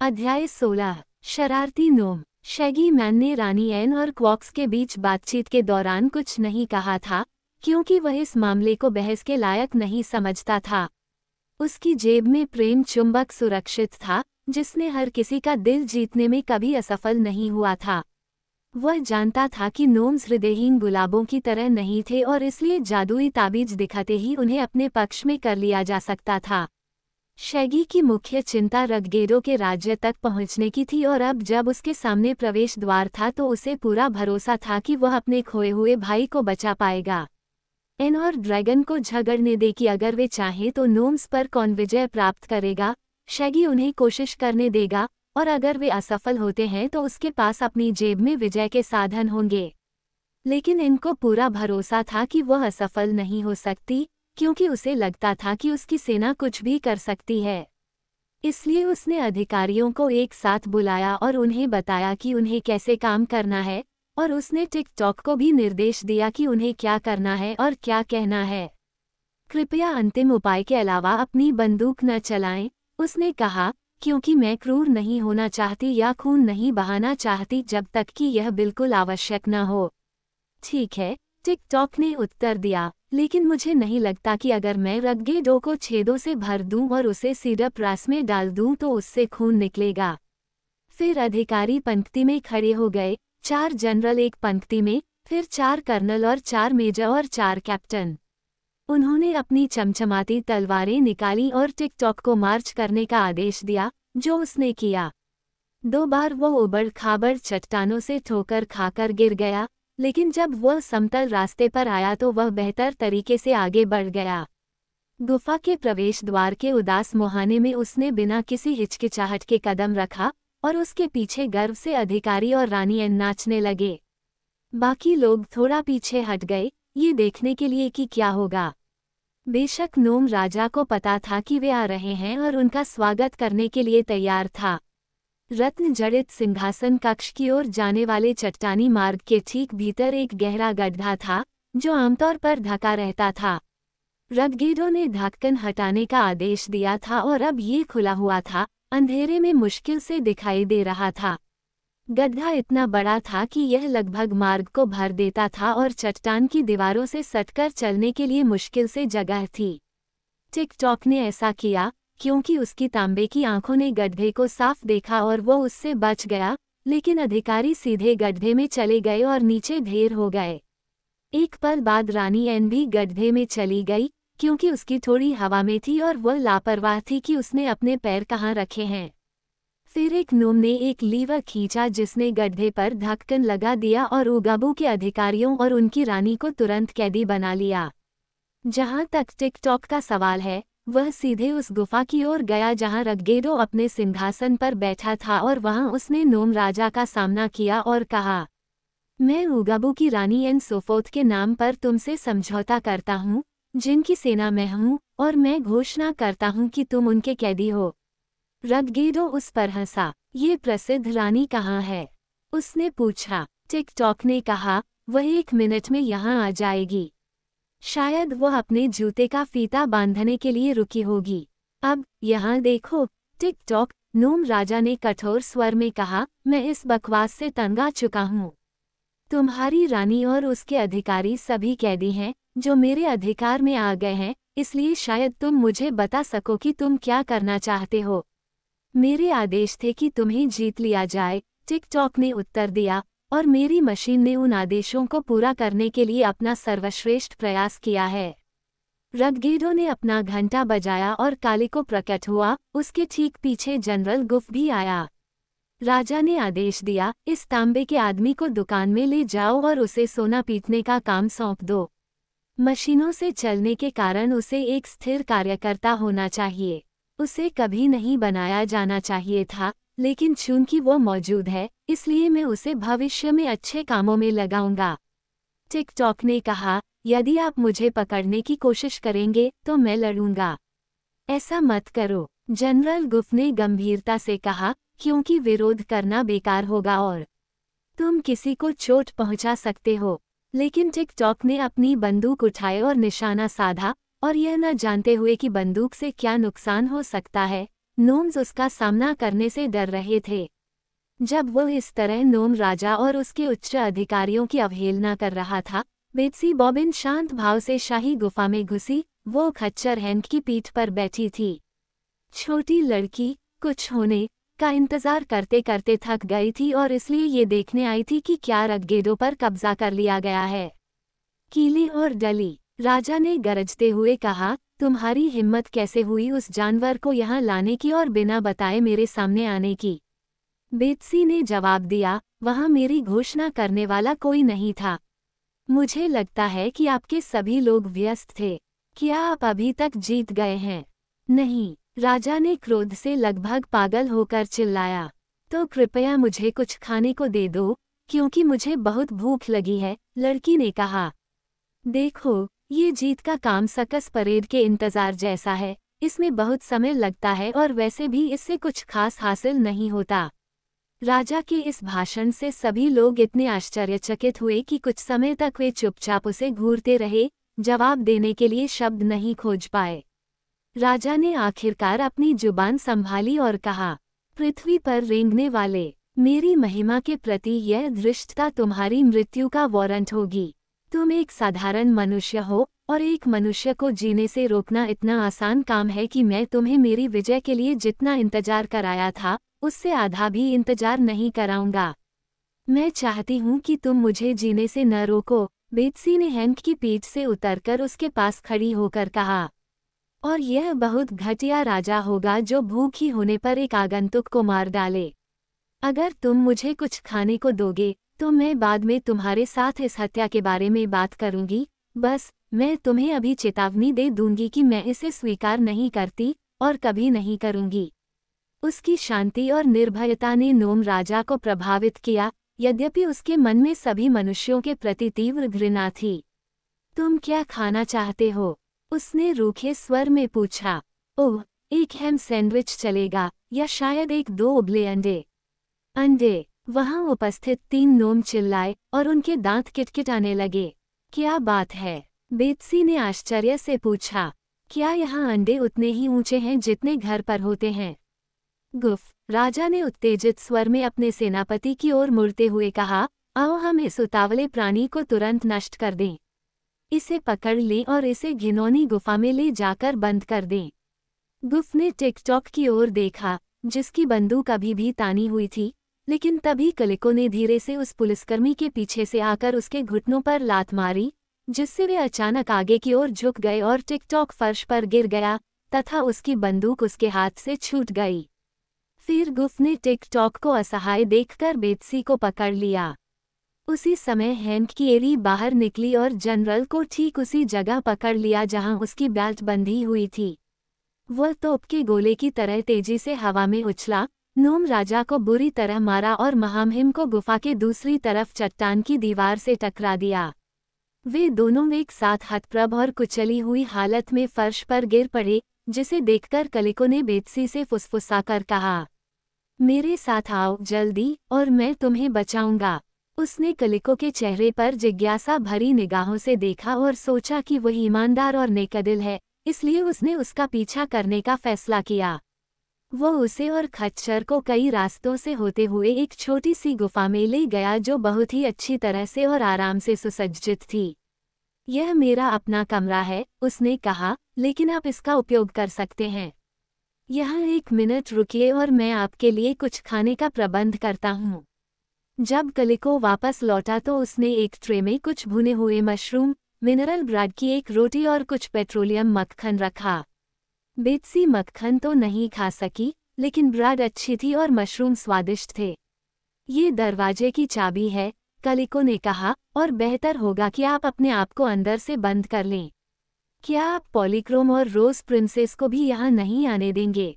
अध्याय 16। शरारती नोम। Shaggy man ने रानी एन और क्वॉक्स के बीच बातचीत के दौरान कुछ नहीं कहा था, क्योंकि वह इस मामले को बहस के लायक नहीं समझता था। उसकी जेब में प्रेम चुंबक सुरक्षित था, जिसने हर किसी का दिल जीतने में कभी असफल नहीं हुआ था। वह जानता था कि नोम्स हृदयहीन गुलाबों की तरह नहीं थे और इसलिए जादुई ताबीज दिखाते ही उन्हें अपने पक्ष में कर लिया जा सकता था। शैगी की मुख्य चिंता रगगेडो के राज्य तक पहुंचने की थी और अब जब उसके सामने प्रवेश द्वार था तो उसे पूरा भरोसा था कि वह अपने खोए हुए भाई को बचा पाएगा। एन और ड्रैगन को झगड़ने दे कि अगर वे चाहें तो नोम्स पर कौन विजय प्राप्त करेगा। शैगी उन्हें कोशिश करने देगा और अगर वे असफल होते हैं तो उसके पास अपनी जेब में विजय के साधन होंगे। लेकिन इनको पूरा भरोसा था कि वह असफल नहीं हो सकती, क्योंकि उसे लगता था कि उसकी सेना कुछ भी कर सकती है। इसलिए उसने अधिकारियों को एक साथ बुलाया और उन्हें बताया कि उन्हें कैसे काम करना है, और उसने टिक-टॉक को भी निर्देश दिया कि उन्हें क्या करना है और क्या कहना है। कृपया अंतिम उपाय के अलावा अपनी बंदूक न चलाएं, उसने कहा, क्योंकि मैं क्रूर नहीं होना चाहती या खून नहीं बहाना चाहती जब तक कि यह बिल्कुल आवश्यक न हो। ठीक है, टिक-टॉक ने उत्तर दिया, लेकिन मुझे नहीं लगता कि अगर मैं रगगेडो को छेदों से भर दूं और उसे सिरप रस में डाल दूं तो उससे खून निकलेगा। फिर अधिकारी पंक्ति में खड़े हो गए, 4 जनरल एक पंक्ति में, फिर 4 कर्नल और 4 मेजर और 4 कैप्टन। उन्होंने अपनी चमचमाती तलवारें निकाली और टिक-टॉक को मार्च करने का आदेश दिया, जो उसने किया। 2 बार वो उबड़-खाबड़ चट्टानों से ठोकर खाकर गिर गया, लेकिन जब वह समतल रास्ते पर आया तो वह बेहतर तरीके से आगे बढ़ गया। गुफा के प्रवेश द्वार के उदास मुहाने में उसने बिना किसी हिचकिचाहट के कदम रखा और उसके पीछे गर्व से अधिकारी और रानी एन नाचने लगे। बाकी लोग थोड़ा पीछे हट गए, ये देखने के लिए कि क्या होगा। बेशक नोम राजा को पता था कि वे आ रहे हैं और उनका स्वागत करने के लिए तैयार था। रत्न जड़ित सिंहासन कक्ष की ओर जाने वाले चट्टानी मार्ग के ठीक भीतर एक गहरा गड्ढा था, जो आमतौर पर ढका रहता था। रगगेडो ने ढक्कन हटाने का आदेश दिया था और अब ये खुला हुआ था, अंधेरे में मुश्किल से दिखाई दे रहा था। गड्ढा इतना बड़ा था कि यह लगभग मार्ग को भर देता था और चट्टान की दीवारों से सटकर चलने के लिए मुश्किल से जगह थी। टिक-टॉक ने ऐसा किया, क्योंकि उसकी तांबे की आंखों ने गड्ढे को साफ देखा और वो उससे बच गया, लेकिन अधिकारी सीधे गड्ढे में चले गए और नीचे ढेर हो गए। एक पल बाद रानी एन भी गड्ढे में चली गई, क्योंकि उसकी थोड़ी हवा में थी और वह लापरवाह थी कि उसने अपने पैर कहाँ रखे हैं। फिर एक नोम ने एक लीवर खींचा जिसने गड्ढे पर ढक्कन लगा दिया और उगाबू के अधिकारियों और उनकी रानी को तुरंत कैदी बना लिया। जहां तक टिक-टॉक का सवाल है, वह सीधे उस गुफा की ओर गया जहां रगगेडो अपने सिंहासन पर बैठा था और वहां उसने नोम राजा का सामना किया और कहा, मैं उगाबू की रानी एन सोफोथ के नाम पर तुमसे समझौता करता हूँ, जिनकी सेना मैं हूँ, और मैं घोषणा करता हूँ कि तुम उनके कैदी हो। रगगेडो उस पर हंसा। ये प्रसिद्ध रानी कहाँ है? उसने पूछा। टिक-टॉक ने कहा, वह 1 मिनट में यहाँ आ जाएगी। शायद वह अपने जूते का फीता बांधने के लिए रुकी होगी। अब यहाँ देखो, टिक-टॉक, नोम राजा ने कठोर स्वर में कहा, मैं इस बकवास से तंग आ चुका हूँ। तुम्हारी रानी और उसके अधिकारी सभी कैदी हैं, जो मेरे अधिकार में आ गए हैं, इसलिए शायद तुम मुझे बता सको कि तुम क्या करना चाहते हो। मेरे आदेश थे कि तुम्हें जीत लिया जाए, टिक-टॉक ने उत्तर दिया, और मेरी मशीन ने उन आदेशों को पूरा करने के लिए अपना सर्वश्रेष्ठ प्रयास किया है। रगगेडो ने अपना घंटा बजाया और कालिको प्रकट हुआ, उसके ठीक पीछे जनरल गुफ भी आया। राजा ने आदेश दिया, इस तांबे के आदमी को दुकान में ले जाओ और उसे सोना पीटने का काम सौंप दो। मशीनों से चलने के कारण उसे एक स्थिर कार्यकर्ता होना चाहिए। उसे कभी नहीं बनाया जाना चाहिए था, लेकिन चूंकि वो मौजूद है, इसलिए मैं उसे भविष्य में अच्छे कामों में लगाऊंगा। टिक-टॉक ने कहा, यदि आप मुझे पकड़ने की कोशिश करेंगे तो मैं लड़ूंगा। ऐसा मत करो, जनरल गुफ ने गंभीरता से कहा, क्योंकि विरोध करना बेकार होगा और तुम किसी को चोट पहुंचा सकते हो। लेकिन टिक-टॉक ने अपनी बंदूक उठाई और निशाना साधा, और यह न जानते हुए कि बंदूक से क्या नुकसान हो सकता है, नोम्स उसका सामना करने से डर रहे थे। जब वो इस तरह नोम राजा और उसके उच्च अधिकारियों की अवहेलना कर रहा था, बेत्सी बॉबिन शांत भाव से शाही गुफा में घुसी। वो खच्चर हैंक की पीठ पर बैठी थी। छोटी लड़की कुछ होने का इंतजार करते करते थक गई थी और इसलिए ये देखने आई थी कि क्या रगगेदों पर कब्जा कर लिया गया है। कीली और डली, राजा ने गरजते हुए कहा, तुम्हारी हिम्मत कैसे हुई उस जानवर को यहाँ लाने की और बिना बताए मेरे सामने आने की? बेत्सी ने जवाब दिया, वहाँ मेरी घोषणा करने वाला कोई नहीं था। मुझे लगता है कि आपके सभी लोग व्यस्त थे। क्या आप अभी तक जीत गए हैं? नहीं, राजा ने क्रोध से लगभग पागल होकर चिल्लाया। तो कृपया मुझे कुछ खाने को दे दो, क्योंकि मुझे बहुत भूख लगी है, लड़की ने कहा। देखो, ये जीत का काम सर्कस परेड के इंतजार जैसा है, इसमें बहुत समय लगता है और वैसे भी इससे कुछ खास हासिल नहीं होता। राजा के इस भाषण से सभी लोग इतने आश्चर्यचकित हुए कि कुछ समय तक वे चुपचाप उसे घूरते रहे, जवाब देने के लिए शब्द नहीं खोज पाए। राजा ने आखिरकार अपनी जुबान संभाली और कहा, पृथ्वी पर रेंगने वाले, मेरी महिमा के प्रति यह धृष्टता तुम्हारी मृत्यु का वारंट होगी। तुम एक साधारण मनुष्य हो और एक मनुष्य को जीने से रोकना इतना आसान काम है कि मैं तुम्हें मेरी विजय के लिए जितना इंतजार कराया था, उससे आधा भी इंतजार नहीं कराऊंगा। मैं चाहती हूँ कि तुम मुझे जीने से न रोको, बेत्सी ने हैंक की पीठ से उतरकर उसके पास खड़ी होकर कहा। और यह बहुत घटिया राजा होगा जो भूखी होने पर एक आगंतुक को मार डाले। अगर तुम मुझे कुछ खाने को दोगे, तो मैं बाद में तुम्हारे साथ इस हत्या के बारे में बात करूंगी। बस, मैं तुम्हें अभी चेतावनी दे दूंगी कि मैं इसे स्वीकार नहीं करती और कभी नहीं करूंगी। उसकी शांति और निर्भयता ने नोम राजा को प्रभावित किया, यद्यपि उसके मन में सभी मनुष्यों के प्रति तीव्र घृणा थी। तुम क्या खाना चाहते हो? उसने रूखे स्वर में पूछा। ओह, एक हैम सैंडविच चलेगा, या शायद एक दो उबले अंडे। अंडे! वहां उपस्थित 3 नोम चिल्लाए और उनके दांत किटकिटाने लगे। क्या बात है? बेत्सी ने आश्चर्य से पूछा। क्या यहाँ अंडे उतने ही ऊंचे हैं जितने घर पर होते हैं? गुफ! राजा ने उत्तेजित स्वर में अपने सेनापति की ओर मुड़ते हुए कहा, आओ हम इस उतावले प्राणी को तुरंत नष्ट कर दें। इसे पकड़ लें और इसे घिनौनी गुफा में ले जाकर बंद कर दें। गुफ ने टिकटॉक की ओर देखा, जिसकी बंदूक अभी भी तानी हुई थी, लेकिन तभी कलिको ने धीरे से उस पुलिसकर्मी के पीछे से आकर उसके घुटनों पर लात मारी, जिससे वे अचानक आगे की ओर झुक गए और टिकटॉक फर्श पर गिर गया तथा उसकी बंदूक उसके हाथ से छूट गई। फिर गुफ ने टिकटॉक को असहाय देखकर बेत्सी को पकड़ लिया। उसी समय हैंक की एड़ी बाहर निकली और जनरल को ठीक उसी जगह पकड़ लिया जहां उसकी बेल्ट बंधी हुई थी। वह तोप के गोले की तरह तेजी से हवा में उछला, नोम राजा को बुरी तरह मारा और महामहिम को गुफा के दूसरी तरफ चट्टान की दीवार से टकरा दिया। वे दोनों एक साथ हतप्रभ और कुचली हुई हालत में फर्श पर गिर पड़े, जिसे देखकर कलिको ने बेत्सी से फुसफुसाकर कहा, मेरे साथ आओ जल्दी और मैं तुम्हें बचाऊंगा। उसने कलिको के चेहरे पर जिज्ञासा भरी निगाहों से देखा और सोचा कि वह ईमानदार और नेकदिल है, इसलिए उसने उसका पीछा करने का फैसला किया। वो उसे और खच्चर को कई रास्तों से होते हुए एक छोटी सी गुफा में ले गया जो बहुत ही अच्छी तरह से और आराम से सुसज्जित थी। यह मेरा अपना कमरा है, उसने कहा, लेकिन आप इसका उपयोग कर सकते हैं। यहाँ 1 मिनट रुकिए और मैं आपके लिए कुछ खाने का प्रबंध करता हूँ। जब कलिको वापस लौटा तो उसने एक ट्रे में कुछ भुने हुए मशरूम, मिनरल ब्रेड की एक रोटी और कुछ पेट्रोलियम मक्खन रखा। बेत्सी मक्खन तो नहीं खा सकी, लेकिन ब्रेड अच्छी थी और मशरूम स्वादिष्ट थे। ये दरवाजे की चाबी है, कलिको ने कहा, और बेहतर होगा कि आप अपने आप को अंदर से बंद कर लें। क्या आप पॉलीक्रोम और रोज प्रिंसेस को भी यहाँ नहीं आने देंगे?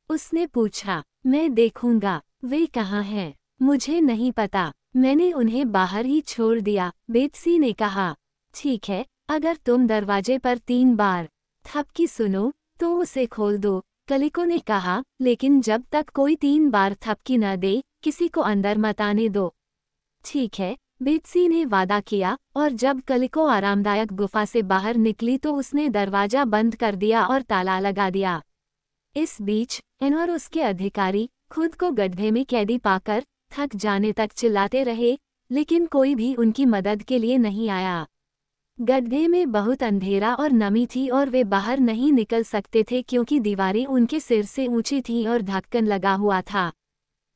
उसने पूछा। मैं देखूंगा, वे कहाँ हैं? मुझे नहीं पता, मैंने उन्हें बाहर ही छोड़ दिया, बेत्सी ने कहा। ठीक है, अगर तुम दरवाजे पर 3 बार थपकी सुनो तो उसे खोल दो, कलिको ने कहा, लेकिन जब तक कोई 3 बार थपकी न दे, किसी को अंदर मत आने दो। ठीक है, बेत्सी ने वादा किया, और जब कलिको आरामदायक गुफा से बाहर निकली तो उसने दरवाजा बंद कर दिया और ताला लगा दिया। इस बीच एन और उसके अधिकारी खुद को गड्ढे में कैदी पाकर थक जाने तक चिल्लाते रहे, लेकिन कोई भी उनकी मदद के लिए नहीं आया। गड्ढे में बहुत अंधेरा और नमी थी और वे बाहर नहीं निकल सकते थे क्योंकि दीवारें उनके सिर से ऊंची थीं और ढक्कन लगा हुआ था।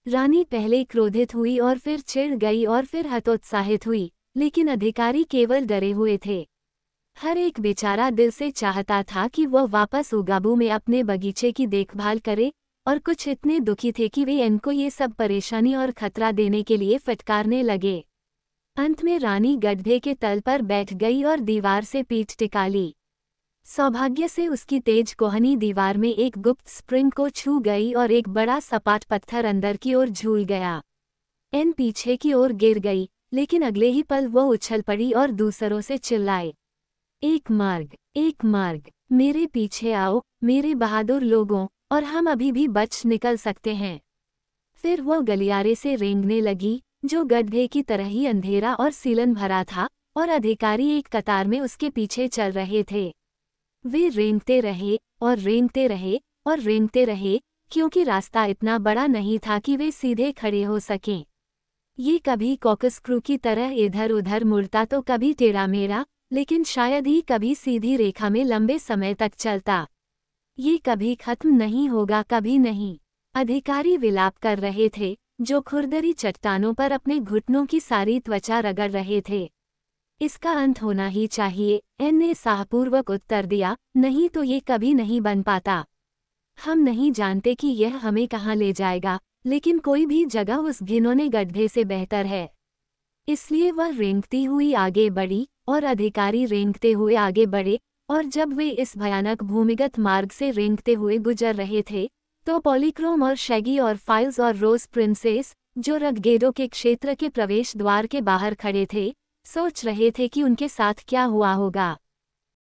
रानी पहले क्रोधित हुई और फिर चिढ़ गई और फिर हतोत्साहित हुई, लेकिन अधिकारी केवल डरे हुए थे। हर एक बेचारा दिल से चाहता था कि वह वापस उगाबू में अपने बगीचे की देखभाल करे, और कुछ इतने दुखी थे कि वे एन को ये सब परेशानी और खतरा देने के लिए फटकारने लगे। अंत में रानी गड्ढे के तल पर बैठ गई और दीवार से पीठ टिका ली। सौभाग्य से उसकी तेज कोहनी दीवार में एक गुप्त स्प्रिंग को छू गई और एक बड़ा सपाट पत्थर अंदर की ओर झूल गया। एन पीछे की ओर गिर गई, लेकिन अगले ही पल वो उछल पड़ी और दूसरों से चिल्लाए, एक मार्ग, मेरे पीछे आओ मेरे बहादुर लोगों, और हम अभी भी बच निकल सकते हैं। फिर वो गलियारे से रेंगने लगी, जो गड्ढे की तरह ही अंधेरा और सीलन भरा था, और अधिकारी एक कतार में उसके पीछे चल रहे थे। वे रेंगते रहे और रेंगते रहे और रेंगते रहे, क्योंकि रास्ता इतना बड़ा नहीं था कि वे सीधे खड़े हो सकें। ये कभी कॉर्कस्क्रू की तरह इधर उधर मुड़ता तो कभी टेढ़ा मेढ़ा, लेकिन शायद ही कभी सीधी रेखा में लंबे समय तक चलता। ये कभी खत्म नहीं होगा, कभी नहीं। अधिकारी विलाप कर रहे थे, जो खुरदरी चट्टानों पर अपने घुटनों की सारी त्वचा रगड़ रहे थे। इसका अंत होना ही चाहिए, एन ने साहपूर्वक उत्तर दिया, नहीं तो ये कभी नहीं बन पाता। हम नहीं जानते कि यह हमें कहाँ ले जाएगा, लेकिन कोई भी जगह उस घिनौने गड्ढे से बेहतर है। इसलिए वह रेंगती हुई आगे बढ़ी और अधिकारी रेंगते हुए आगे बढ़े, और जब वे इस भयानक भूमिगत मार्ग से रेंगते हुए गुजर रहे थे, तो पॉलीक्रोम और शैगी और फाइल्स और रोज प्रिंसेस, जो रगगेडो के क्षेत्र के प्रवेश द्वार के बाहर खड़े थे, सोच रहे थे कि उनके साथ क्या हुआ होगा।